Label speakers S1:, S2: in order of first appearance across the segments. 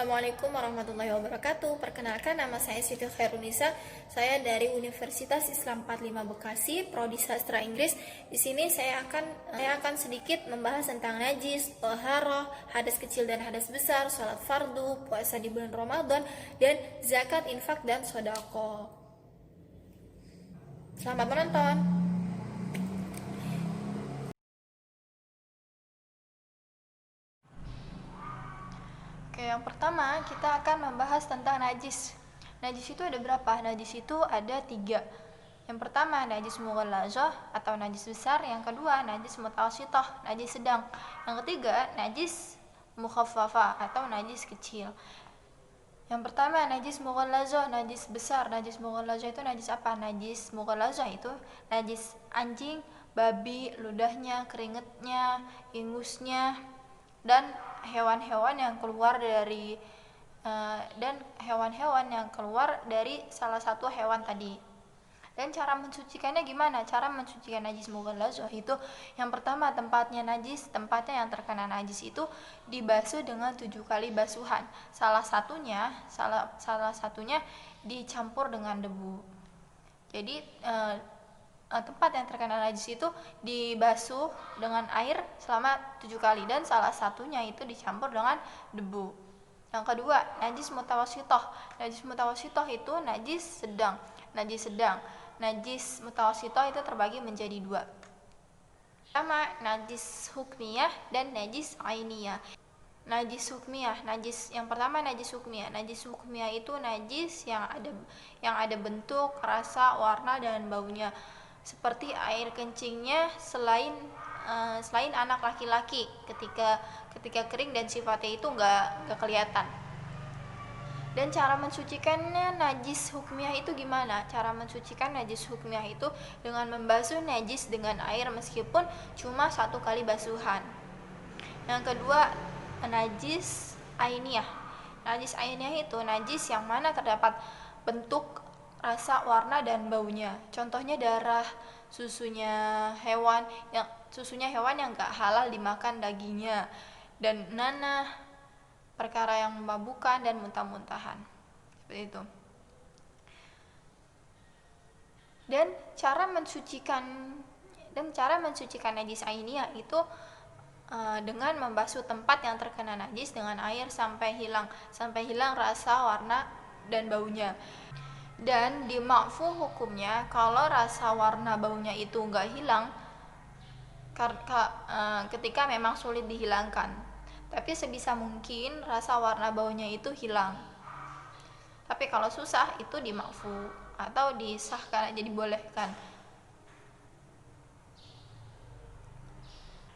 S1: Assalamualaikum warahmatullahi wabarakatuh. Perkenalkan, nama saya Siti Khairunisa. Saya dari Universitas Islam 45 Bekasi, Prodi Sastra Inggris. Di sini saya akan sedikit membahas tentang najis, toharoh, hadas kecil dan hadas besar, sholat fardu, puasa di bulan Ramadan, dan zakat, infak, dan sodako. Selamat menonton. Oke, yang pertama kita akan membahas tentang najis. Najis itu ada berapa? Najis itu ada 3. Yang pertama najis mughallazah atau najis besar. Yang kedua najis mutawassithah, najis sedang. Yang ketiga najis mukhaffafah atau najis kecil. Yang pertama najis mughallazah, najis besar. Najis mughallazah itu najis apa? Najis mughallazah itu najis anjing, babi, ludahnya, keringetnya, ingusnya, dan hewan-hewan yang keluar dari salah satu hewan tadi. Dan cara mensucikannya gimana? Cara mensucikan najis mughallazah itu yang pertama tempatnya yang terkena najis itu dibasuh dengan 7 kali basuhan. Salah satunya dicampur dengan debu. Jadi tempat yang terkena najis itu dibasuh dengan air selama 7 kali dan salah satunya itu dicampur dengan debu. Yang kedua, najis mutawassithah. Najis mutawassithah itu najis sedang. Najis mutawassithah itu terbagi menjadi 2. Pertama, najis hukmiyah dan najis ainiyah. Yang pertama najis hukmiyah. Najis hukmiyah itu najis yang ada bentuk, rasa, warna dan baunya. Seperti air kencingnya selain anak laki-laki ketika kering dan sifatnya itu nggak kelihatan. Dan cara mensucikannya najis hukmiyah itu gimana? Cara mensucikan najis hukmiyah itu dengan membasuh najis dengan air meskipun cuma 1 kali basuhan. Yang kedua najis ainiyah. Najis ainiyah itu najis yang mana terdapat bentuk, rasa, warna, dan baunya. Contohnya darah, susunya hewan yang gak halal dimakan dagingnya, dan nanah, perkara yang memabukkan dan muntah-muntahan. Seperti itu. Dan cara mensucikan najis ainiyah itu dengan membasuh tempat yang terkena najis dengan air sampai hilang rasa, warna, dan baunya. Dan di ma'fu hukumnya kalau rasa, warna, baunya itu nggak hilang ketika memang sulit dihilangkan, tapi sebisa mungkin rasa, warna, baunya itu hilang. Tapi kalau susah itu di ma'fu atau disahkan aja, dibolehkan.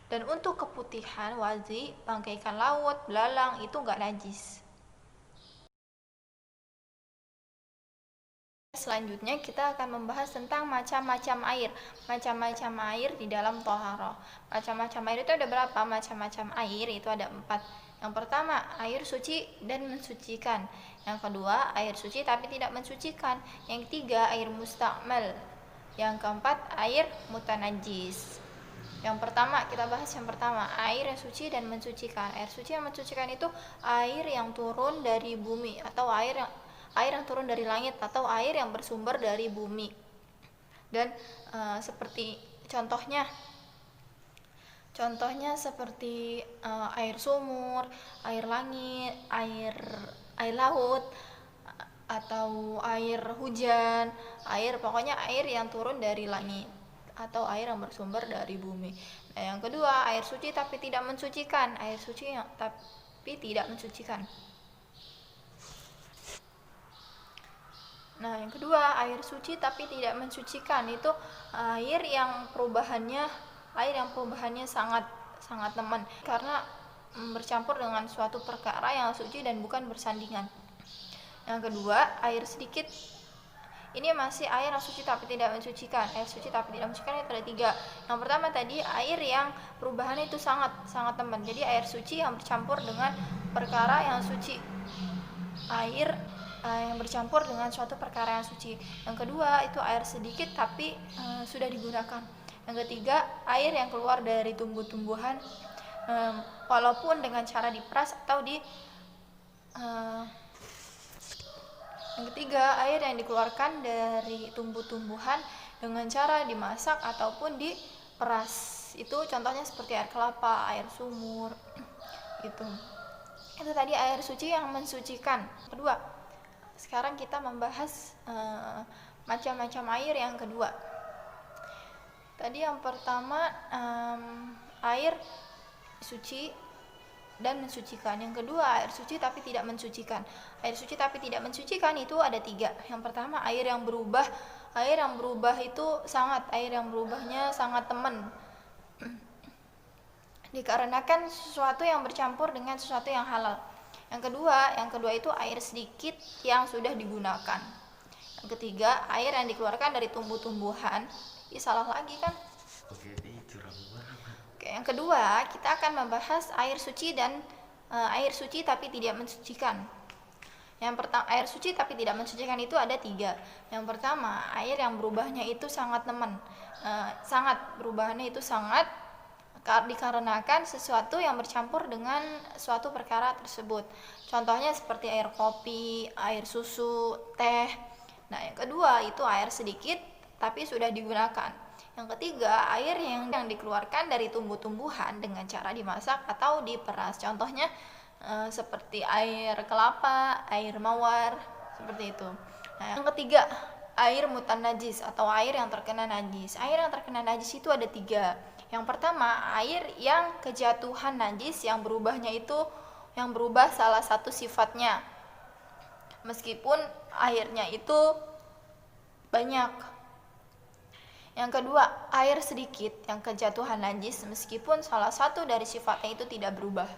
S1: Dan untuk keputihan wazi, bangkai ikan laut, belalang itu nggak najis. Selanjutnya kita akan membahas tentang macam-macam air di dalam toharoh. Macam-macam air itu ada berapa? Macam-macam air itu ada 4. Yang pertama, air suci dan mensucikan. Yang kedua, air suci tapi tidak mensucikan. Yang ketiga, air mustakmal. Yang keempat, air mutanajis. Kita bahas yang pertama, air yang suci dan mensucikan. Air suci dan mensucikan itu air yang turun dari bumi atau air yang turun dari langit atau air yang bersumber dari bumi. Dan seperti contohnya seperti air sumur, air langit, air laut, atau air hujan, pokoknya air yang turun dari langit atau air yang bersumber dari bumi. Nah, yang kedua, air suci tapi tidak mensucikan. Air suci tapi tidak mensucikan. Nah, yang kedua, air suci tapi tidak mensucikan itu air yang perubahannya sangat teman karena bercampur dengan suatu perkara yang suci dan bukan bersandingan. Yang kedua, air sedikit. Ini masih air yang suci tapi tidak mensucikan. Air suci tapi tidak mensucikan itu ada 3. Yang pertama tadi air yang perubahannya itu sangat teman. Jadi air suci yang bercampur dengan perkara yang suci. Air yang bercampur dengan suatu perkara yang suci. Yang kedua itu air sedikit tapi sudah digunakan. Yang ketiga, air yang keluar dari tumbuh-tumbuhan walaupun dengan cara diperas atau Uh, yang ketiga, air yang dikeluarkan dari tumbuh-tumbuhan dengan cara dimasak ataupun diperas. Itu contohnya seperti air kelapa, air sumur, gitu. Itu tadi air suci yang mensucikan. Kedua, sekarang kita membahas macam-macam air yang kedua. Tadi yang pertama air suci dan mensucikan. Yang kedua air suci tapi tidak mensucikan. Air suci tapi tidak mensucikan itu ada 3. Yang pertama air yang berubah. Air yang berubah itu air yang berubahnya sangat teman. Dikarenakan sesuatu yang bercampur dengan sesuatu yang halal. Yang kedua itu air sedikit yang sudah digunakan. Yang ketiga, air yang dikeluarkan dari tumbuh-tumbuhan. Salah lagi kan? Oke, yang kedua, kita akan membahas air suci dan air suci tapi tidak mensucikan. Yang pertama, air suci tapi tidak mensucikan itu ada 3. Yang pertama, air yang berubahnya itu sangat berubahnya itu sangat dikarenakan sesuatu yang bercampur dengan suatu perkara tersebut. Contohnya seperti air kopi, air susu, teh. Nah, yang kedua itu air sedikit tapi sudah digunakan. Yang ketiga, air yang dikeluarkan dari tumbuh-tumbuhan dengan cara dimasak atau diperas. Contohnya seperti air kelapa, air mawar, seperti itu. Nah, yang ketiga, air mutanajis atau air yang terkena najis. Air yang terkena najis itu ada 3. Yang pertama, air yang kejatuhan najis yang berubah salah satu sifatnya. Meskipun airnya itu banyak. Yang kedua, air sedikit yang kejatuhan najis meskipun salah satu dari sifatnya itu tidak berubah.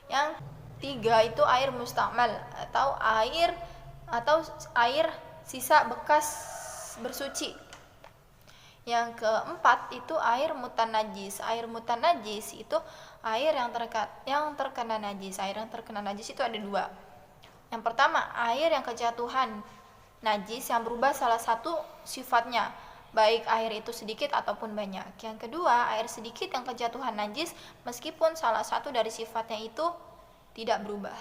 S1: Yang 3 itu air mustakmal atau air sisa bekas bersuci. Yang keempat itu air mutanajis. Air mutanajis itu air yang terkena najis. Air yang terkena najis itu ada 2. Yang pertama, air yang kejatuhan najis yang berubah salah satu sifatnya, baik air itu sedikit ataupun banyak. Yang kedua, air sedikit yang kejatuhan najis meskipun salah satu dari sifatnya itu tidak berubah.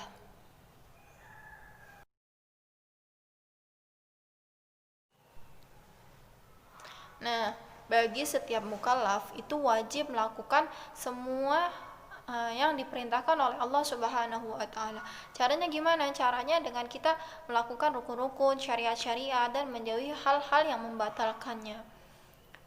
S1: Nah, bagi setiap mukallaf itu wajib melakukan semua yang diperintahkan oleh Allah Subhanahu wa taala. Caranya gimana? Caranya dengan kita melakukan rukun-rukun, syariat-syariat dan menjauhi hal-hal yang membatalkannya.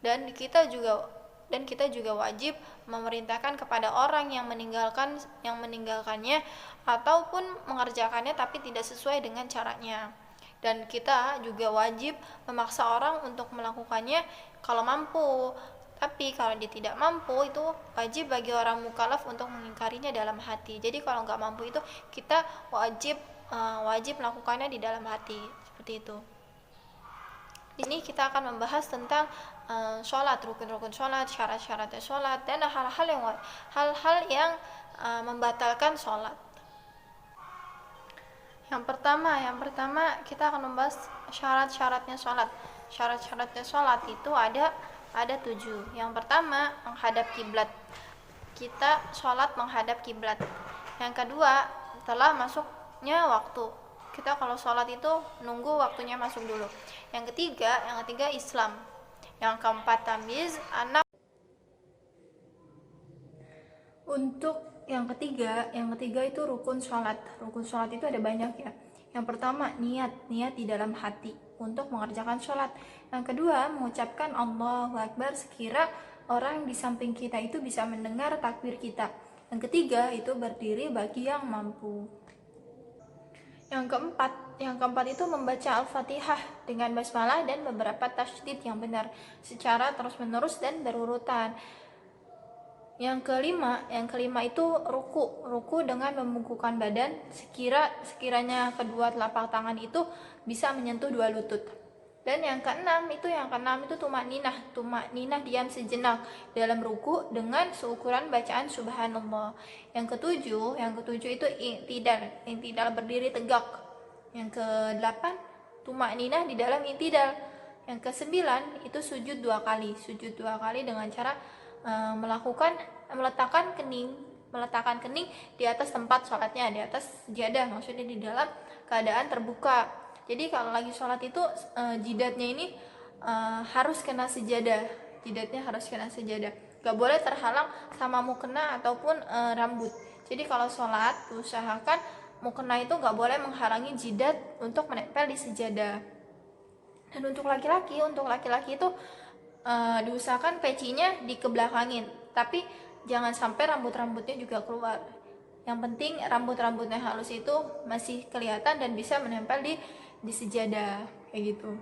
S1: Dan kita juga wajib memerintahkan kepada orang yang meninggalkannya ataupun mengerjakannya tapi tidak sesuai dengan caranya. Dan kita juga wajib memaksa orang untuk melakukannya kalau mampu. Tapi kalau dia tidak mampu, itu wajib bagi orang mukallaf untuk mengingkarinya dalam hati. Jadi kalau nggak mampu itu kita wajib melakukannya di dalam hati, seperti itu. Di sini kita akan membahas tentang sholat, rukun-rukun sholat, syarat-syaratnya sholat, dan hal-hal yang membatalkan sholat. Yang pertama kita akan membahas syarat-syaratnya sholat. Syarat-syaratnya sholat itu ada 7. Yang pertama, menghadap kiblat. Kita sholat menghadap kiblat. Yang kedua, setelah masuknya waktu. Kita kalau sholat itu nunggu waktunya masuk dulu. Yang ketiga Islam. Yang keempat, tamyiz anak. Untuk yang ketiga itu rukun sholat. Rukun sholat itu ada banyak ya. Yang pertama, niat di dalam hati untuk mengerjakan sholat. Yang kedua, mengucapkan Allahu Akbar sekira orang di samping kita itu bisa mendengar takbir kita. Yang ketiga, itu berdiri bagi yang mampu. Yang keempat itu membaca Al-Fatihah dengan basmalah dan beberapa tasydid yang benar secara terus-menerus dan berurutan. Yang kelima itu ruku dengan membungkukkan badan sekiranya kedua telapak tangan itu bisa menyentuh 2 lutut. Dan yang keenam itu tumakninah diam sejenak dalam ruku dengan seukuran bacaan subhanallah. Yang ketujuh itu i'tidal berdiri tegak. Yang ke-8 tumakninah di dalam i'tidal. Yang ke-9 itu sujud 2 kali dengan cara meletakkan kening meletakkan kening di atas tempat sholatnya, di atas sejadah, maksudnya di dalam keadaan terbuka. Jadi kalau lagi sholat itu jidatnya ini harus kena sejadah, jidatnya harus kena sejadah, gak boleh terhalang sama mukena ataupun rambut. Jadi kalau sholat usahakan mukena itu gak boleh menghalangi jidat untuk menempel di sejadah. Dan untuk laki-laki itu diusahakan pecinya dikebelakangin, tapi jangan sampai rambut-rambutnya juga keluar. Yang penting rambut-rambutnya halus itu masih kelihatan dan bisa menempel di sejadah, kayak gitu.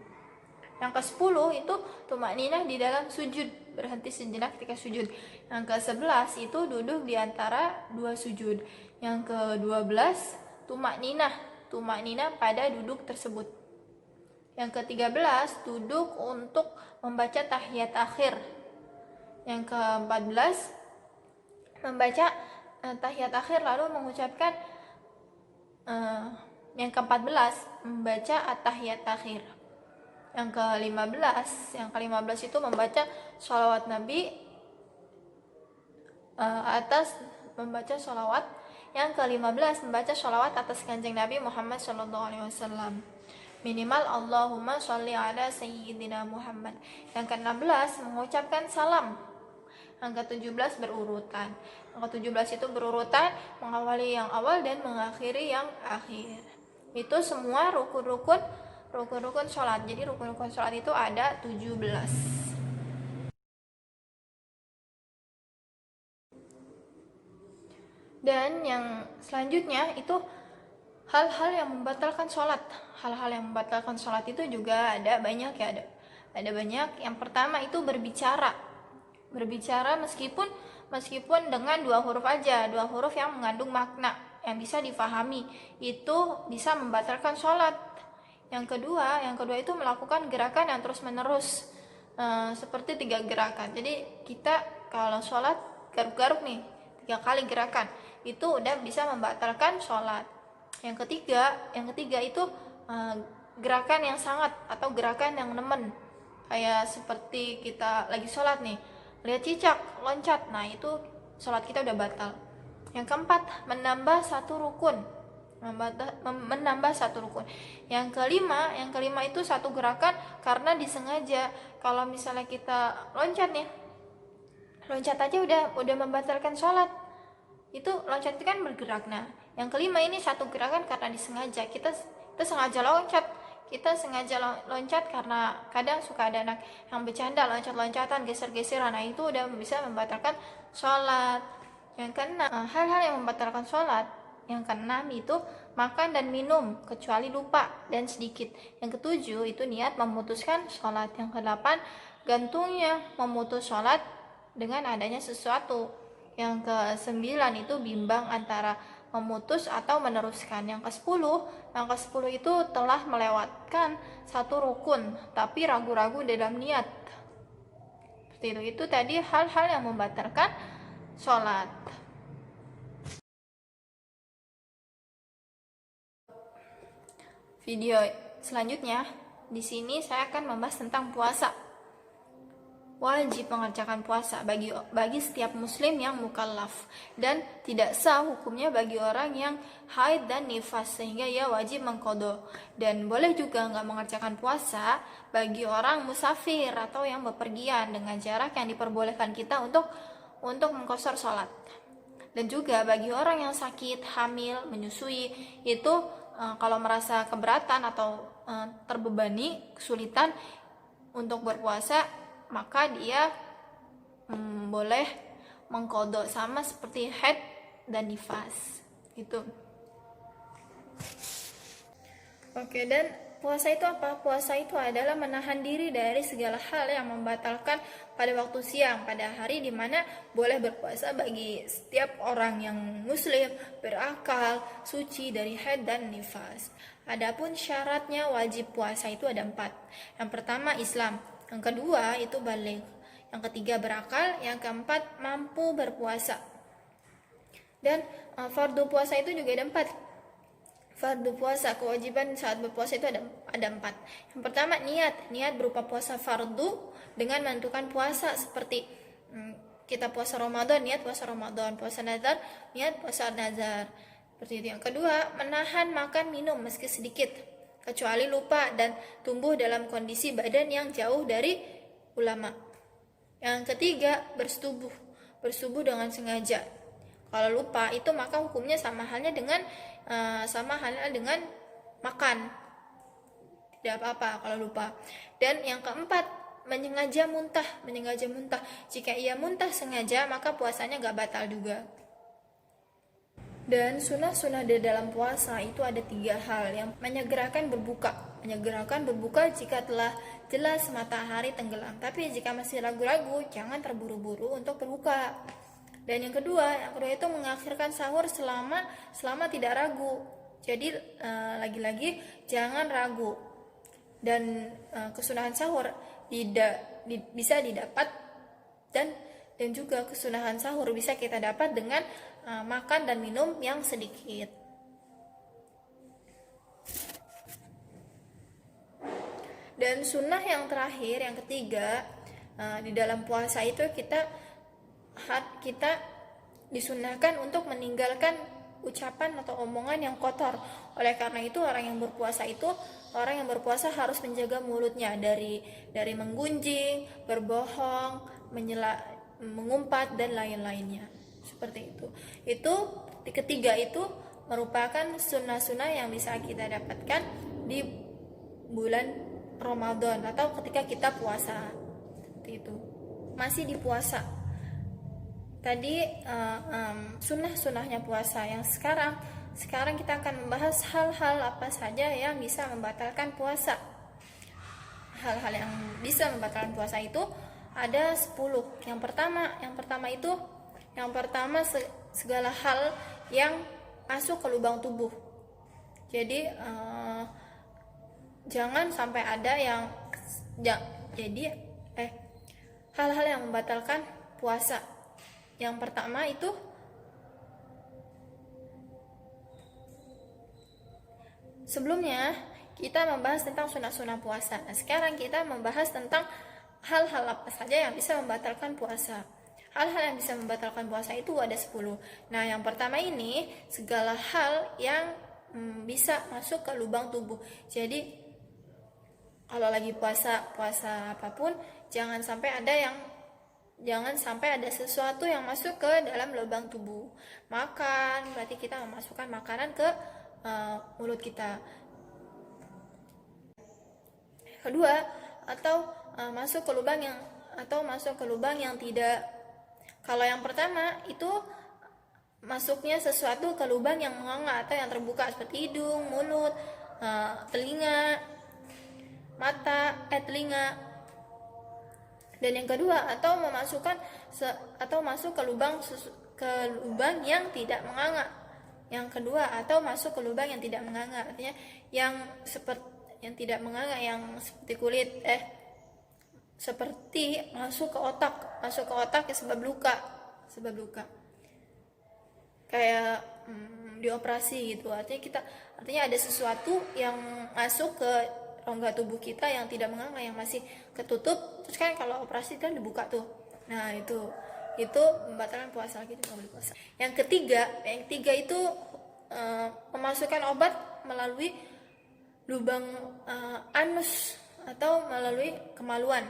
S1: Yang ke-10 itu tumakninah di dalam sujud, berhenti sejenak ketika sujud. Yang ke-11 itu duduk di antara dua sujud. Yang ke-12 tumakninah pada duduk tersebut. Yang ke-13 duduk untuk membaca tahiyat akhir. Yang ke-14 membaca tahiyat akhir lalu mengucapkan yang ke-14 membaca at-tahiyat akhir. Yang ke-15 itu membaca sholawat Nabi membaca sholawat. Yang ke-15 membaca sholawat atas kanjeng Nabi Muhammad SAW. Minimal Allahumma sholli ala sayyidina Muhammad. Yang ke-16 mengucapkan salam. Yang ke-17 berurutan. Yang ke-17 itu berurutan, mengawali yang awal dan mengakhiri yang akhir. Itu semua rukun-rukun sholat. Jadi rukun-rukun sholat itu ada 17. Dan yang selanjutnya itu hal-hal yang membatalkan sholat. Hal-hal yang membatalkan sholat itu juga ada banyak ya, ada banyak. Yang pertama itu berbicara meskipun dengan 2 huruf aja, 2 huruf yang mengandung makna yang bisa difahami, itu bisa membatalkan sholat. Yang kedua itu melakukan gerakan yang terus menerus, seperti 3 gerakan. Jadi kita kalau sholat garuk-garuk nih 3 kali gerakan, itu udah bisa membatalkan sholat. Yang ketiga itu gerakan yang sangat atau gerakan yang nemen, kayak seperti kita lagi sholat nih, lihat cicak, loncat, nah itu sholat kita udah batal. Yang keempat, menambah satu rukun. Yang kelima itu satu gerakan karena disengaja. Kalau misalnya kita loncat nih, loncat aja udah membatalkan sholat. Itu loncat itu kan bergerak. Nah, yang kelima ini satu gerakan karena disengaja. Kita sengaja loncat. Karena kadang suka ada anak yang bercanda loncat-loncatan, geser-geseran. Nah, itu udah bisa membatalkan sholat. Yang keenam, hal-hal yang membatalkan sholat. Yang keenam itu makan dan minum kecuali lupa dan sedikit. Yang ketujuh itu niat memutuskan sholat. Yang kedelapan, gantungnya memutus sholat dengan adanya sesuatu. Yang ke-9 itu bimbang antara memutus atau meneruskan. Yang ke-10 itu telah melewatkan satu rukun tapi ragu-ragu dalam niat. Seperti itu tadi hal-hal yang membatalkan sholat. Video selanjutnya di sini saya akan membahas tentang puasa. Wajib mengerjakan puasa bagi setiap muslim yang mukallaf, dan tidak sah hukumnya bagi orang yang haid dan nifas sehingga ia wajib mengqadha. Dan boleh juga nggak mengerjakan puasa bagi orang musafir atau yang bepergian dengan jarak yang diperbolehkan kita untuk mengqashar sholat. Dan juga bagi orang yang sakit, hamil, menyusui, itu kalau merasa keberatan atau terbebani, kesulitan untuk berpuasa, maka dia boleh mengqadha sama seperti haid dan nifas gitu. Oke, dan puasa itu apa? Puasa itu adalah menahan diri dari segala hal yang membatalkan pada waktu siang, pada hari dimana boleh berpuasa bagi setiap orang yang muslim, berakal, suci dari haid dan nifas. Adapun syaratnya wajib puasa itu ada 4. Yang pertama Islam, yang kedua itu baligh, yang ketiga berakal, yang keempat mampu berpuasa. Dan fardu puasa itu juga ada 4. Fardu puasa, kewajiban saat berpuasa itu ada 4. Yang pertama niat berupa puasa fardu dengan menentukan puasa seperti kita puasa Ramadan, niat puasa Ramadan, puasa nazar, niat puasa nazar. Seperti itu. Yang kedua, menahan makan minum meski sedikit, kecuali lupa dan tumbuh dalam kondisi badan yang jauh dari ulama. Yang ketiga, bersetubuh dengan sengaja. Kalau lupa itu maka hukumnya sama halnya dengan makan, tidak apa-apa kalau lupa. Dan yang keempat, menyengaja muntah. Jika ia muntah sengaja maka puasanya gak batal juga. Dan sunnah di dalam puasa itu ada 3 hal. Yang menyegerakan berbuka jika telah jelas matahari tenggelam. Tapi jika masih ragu-ragu, jangan terburu-buru untuk berbuka. Dan yang kedua itu mengakhirkan sahur selama tidak ragu. Jadi lagi-lagi jangan ragu. Dan kesunahan sahur bisa didapat dan juga kesunahan sahur bisa kita dapat dengan makan dan minum yang sedikit. Dan sunnah yang terakhir, yang ketiga, di dalam puasa itu kita disunnahkan untuk meninggalkan ucapan atau omongan yang kotor. Oleh karena itu orang yang berpuasa harus menjaga mulutnya dari menggunjing, berbohong, mengumpat dan lain-lainnya. Seperti itu. Ketiga itu merupakan sunnah-sunnah yang bisa kita dapatkan di bulan Ramadan atau ketika kita puasa. Seperti itu. Masih di puasa. Tadi sunnah-sunnahnya puasa. Yang sekarang kita akan membahas hal-hal apa saja yang bisa membatalkan puasa. Hal-hal yang bisa membatalkan puasa itu ada 10. Yang pertama segala hal yang masuk ke lubang tubuh. Jadi jangan sampai ada hal-hal yang membatalkan puasa. Yang pertama itu sebelumnya kita membahas tentang sunah-sunah puasa. Nah, sekarang kita membahas tentang hal-hal apa saja yang bisa membatalkan puasa. Hal-hal yang bisa membatalkan puasa itu ada 10. Nah, yang pertama ini segala hal yang bisa masuk ke lubang tubuh. Jadi kalau lagi puasa apapun jangan sampai ada sesuatu yang masuk ke dalam lubang tubuh. Makan berarti kita memasukkan makanan ke mulut kita. Kedua, atau masuk ke lubang yang tidak. Kalau yang pertama itu masuknya sesuatu ke lubang yang menganga atau yang terbuka seperti hidung, mulut, telinga, mata, telinga. Dan yang kedua, atau masuk ke lubang yang tidak menganga. Yang kedua, atau masuk ke lubang yang tidak menganga, artinya yang tidak menganga, yang seperti kulit, seperti masuk ke otak ya sebab luka. Kayak dioperasi gitu. Artinya ada sesuatu yang masuk ke rongga tubuh kita yang tidak menganga, yang masih ketutup. Terus kan kalau operasi kan dibuka tuh. Nah, itu membatalkan puasa, gitu nggak boleh puasa. Yang ketiga itu memasukkan obat melalui lubang anus atau melalui kemaluan.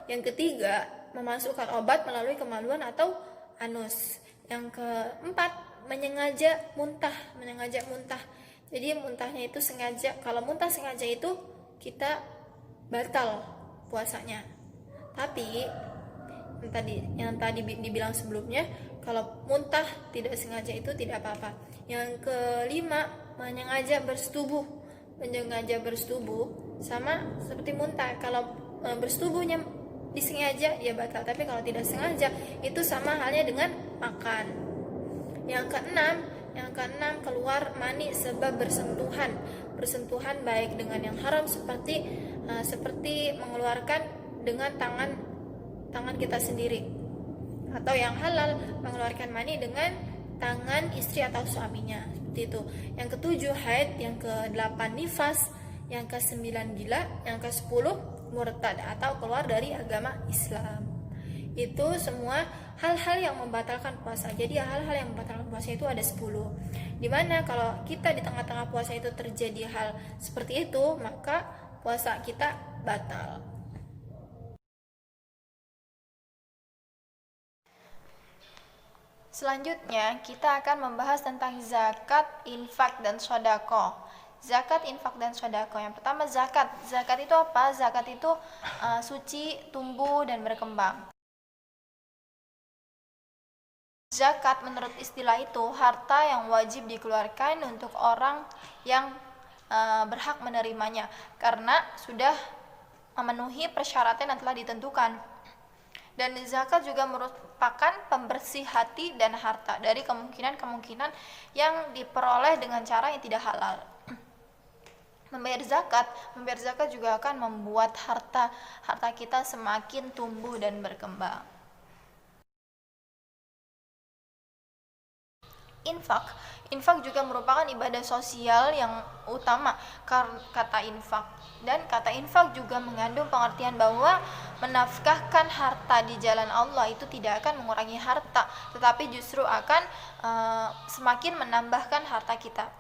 S1: Yang ketiga, memasukkan obat melalui kemaluan atau anus. Yang keempat, menyengaja muntah. Jadi muntahnya itu sengaja. Kalau muntah sengaja itu kita batal puasanya. Tapi yang tadi dibilang sebelumnya, kalau muntah tidak sengaja itu tidak apa-apa. Yang kelima, menyengaja bersetubuh sama seperti muntah. Kalau bersetubuhnya disengaja ya batal, tapi kalau tidak sengaja itu sama halnya dengan makan. Yang keenam, keluar mani sebab bersentuhan baik dengan yang haram seperti mengeluarkan dengan tangan kita sendiri, atau yang halal mengeluarkan mani dengan tangan istri atau suaminya, seperti itu. Yang ketujuh haid, yang ke-8 nifas, yang ke-9 gila, yang ke-10 murtad atau keluar dari agama Islam. Itu semua hal-hal yang membatalkan puasa. Jadi hal-hal yang membatalkan puasa itu ada 10. Dimana kalau kita di tengah-tengah puasa itu terjadi hal seperti itu, maka puasa kita batal. Selanjutnya, kita akan membahas tentang zakat, infak, dan sodako. Zakat, infak, dan sodako. Yang pertama, zakat. Zakat itu apa? Zakat itu suci, tumbuh, dan berkembang. Zakat menurut istilah itu harta yang wajib dikeluarkan untuk orang yang berhak menerimanya karena sudah memenuhi persyaratan yang telah ditentukan. Dan zakat juga merupakan pembersih hati dan harta dari kemungkinan-kemungkinan yang diperoleh dengan cara yang tidak halal. Membayar zakat juga akan membuat harta kita semakin tumbuh dan berkembang. Infak juga merupakan ibadah sosial yang utama. Kata infak juga mengandung pengertian bahwa menafkahkan harta di jalan Allah itu tidak akan mengurangi harta, tetapi justru akan semakin menambahkan harta kita.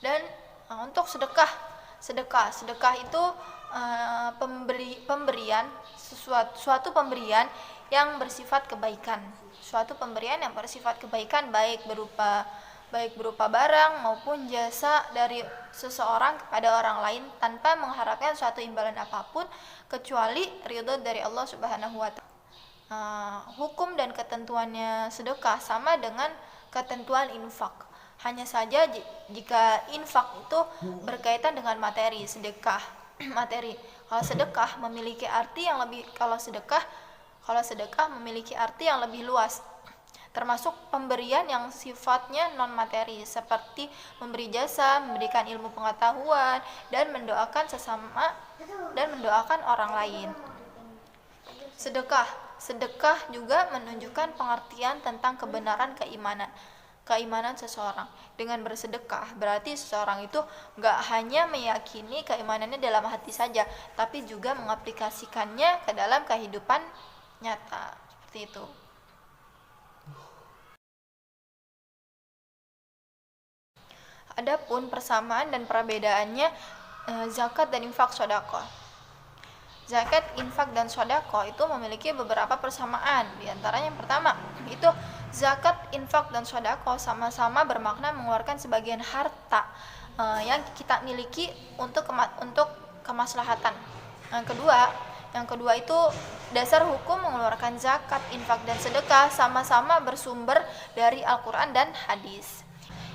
S1: Dan untuk sedekah itu pemberian suatu pemberian yang bersifat kebaikan, baik berupa barang maupun jasa dari seseorang kepada orang lain tanpa mengharapkan suatu imbalan apapun kecuali ridho dari Allah Subhanahu wa taala. Hukum dan ketentuannya sedekah sama dengan ketentuan infak. Hanya saja jika infak itu berkaitan dengan materi, Kalau sedekah memiliki arti yang lebih luas, termasuk pemberian yang sifatnya non materi seperti memberi jasa, memberikan ilmu pengetahuan, dan mendoakan orang lain. Sedekah juga menunjukkan pengertian tentang kebenaran keimanan seseorang. Dengan bersedekah berarti seseorang itu gak hanya meyakini keimanannya dalam hati saja, tapi juga mengaplikasikannya ke dalam kehidupan nyata. Seperti itu. Adapun persamaan dan perbedaannya zakat dan infak sedekah. Zakat, infak, dan sedekah itu memiliki beberapa persamaan. Di antaranya yang pertama, itu zakat, infak, dan sedekah sama-sama bermakna mengeluarkan sebagian harta yang kita miliki untuk kemaslahatan. Yang kedua itu dasar hukum mengeluarkan zakat, infak, dan sedekah sama-sama bersumber dari Al-Quran dan hadis.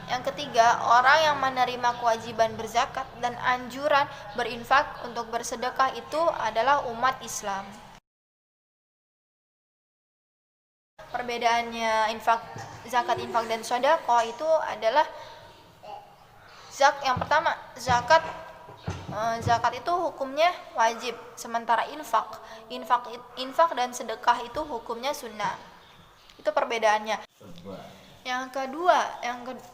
S1: Yang ketiga, orang yang menerima kewajiban berzakat dan anjuran berinfak untuk bersedekah itu adalah umat Islam. Perbedaannya zakat, infak, dan sedekah itu adalah yang pertama, zakat itu hukumnya wajib, sementara infak dan sedekah itu hukumnya sunnah. Itu perbedaannya.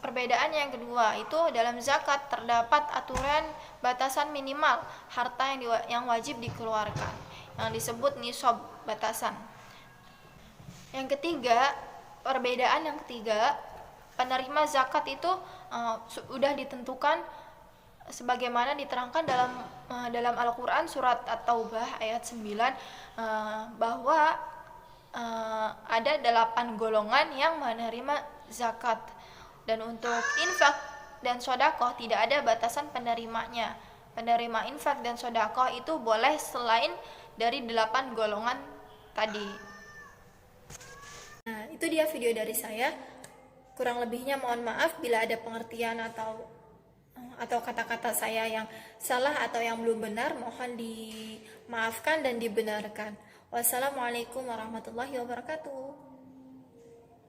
S1: Perbedaan yang kedua itu dalam zakat terdapat aturan batasan minimal harta yang wajib dikeluarkan, yang disebut nisab, batasan. Perbedaan yang ketiga, penerima zakat itu sudah ditentukan sebagaimana diterangkan dalam Al-Quran surat At-Taubah ayat 9 bahwa ada 8 golongan yang menerima zakat, dan untuk infak dan sedekah tidak ada batasan penerimanya. Penerima infak dan sedekah itu boleh selain dari 8 golongan tadi. Nah, itu dia video dari saya. Kurang lebihnya mohon maaf bila ada pengertian atau kata-kata saya yang salah atau yang belum benar, mohon dimaafkan dan dibenarkan. Wassalamualaikum warahmatullahi wabarakatuh.